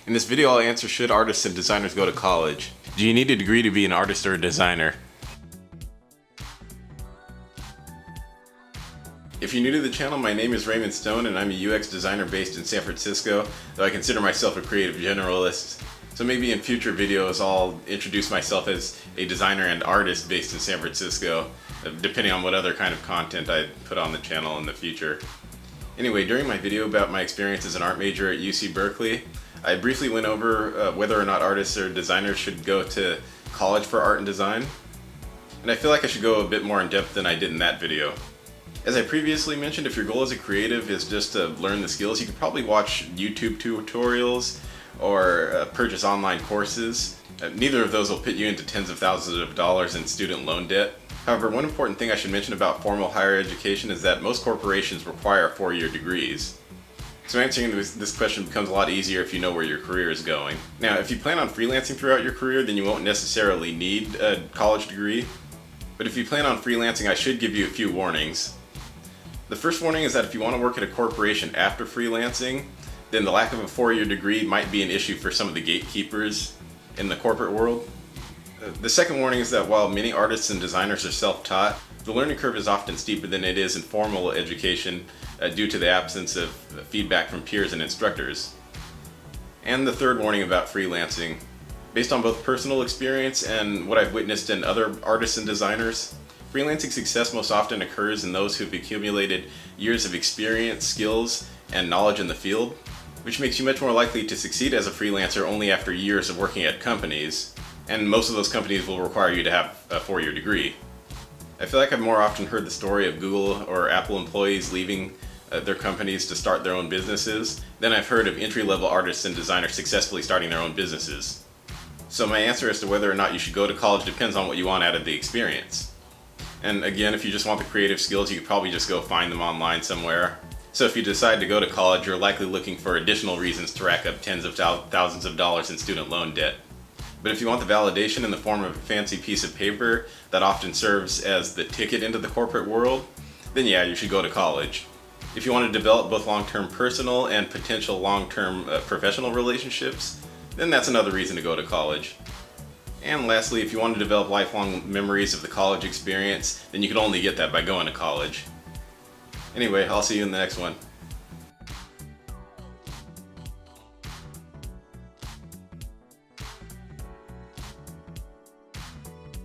In this video I'll answer, should artists and designers go to college? Do you need a degree to be an artist or a designer? If you're new to the channel, my name is Raymond Stone and I'm a UX designer based in San Francisco, though I consider myself a creative generalist. So maybe in future videos I'll introduce myself as a designer and artist based in San Francisco, depending on what other kind of content I put on the channel in the future. Anyway, during my video about my experience as an art major at UC Berkeley, I briefly went over whether or not artists or designers should go to college for art and design. And I feel like I should go a bit more in depth than I did in that video. As I previously mentioned, if your goal as a creative is just to learn the skills, you could probably watch YouTube tutorials or purchase online courses. Neither of those will put you into tens of thousands of dollars in student loan debt. However, one important thing I should mention about formal higher education is that most corporations require 4-year degrees. So answering this question becomes a lot easier if you know where your career is going. Now, if you plan on freelancing throughout your career, then you won't necessarily need a college degree. But if you plan on freelancing, I should give you a few warnings. The first warning is that if you want to work at a corporation after freelancing, then the lack of a 4-year degree might be an issue for some of the gatekeepers in the corporate world. The second warning is that while many artists and designers are self-taught, the learning curve is often steeper than it is in formal education due to the absence of feedback from peers and instructors. And the third warning about freelancing. Based on both personal experience and what I've witnessed in other artists and designers, freelancing success most often occurs in those who've accumulated years of experience, skills, and knowledge in the field, which makes you much more likely to succeed as a freelancer only after years of working at companies, and most of those companies will require you to have a 4-year degree. I feel like I've more often heard the story of Google or Apple employees leaving their companies to start their own businesses than I've heard of entry-level artists and designers successfully starting their own businesses. So my answer as to whether or not you should go to college depends on what you want out of the experience. And again, if you just want the creative skills, you could probably just go find them online somewhere. So if you decide to go to college, you're likely looking for additional reasons to rack up tens of thousands of dollars in student loan debt. But if you want the validation in the form of a fancy piece of paper that often serves as the ticket into the corporate world, then yeah, you should go to college. If you want to develop both long-term personal and potential long-term professional relationships, then that's another reason to go to college. And lastly, if you want to develop lifelong memories of the college experience, then you can only get that by going to college. Anyway, I'll see you in the next one.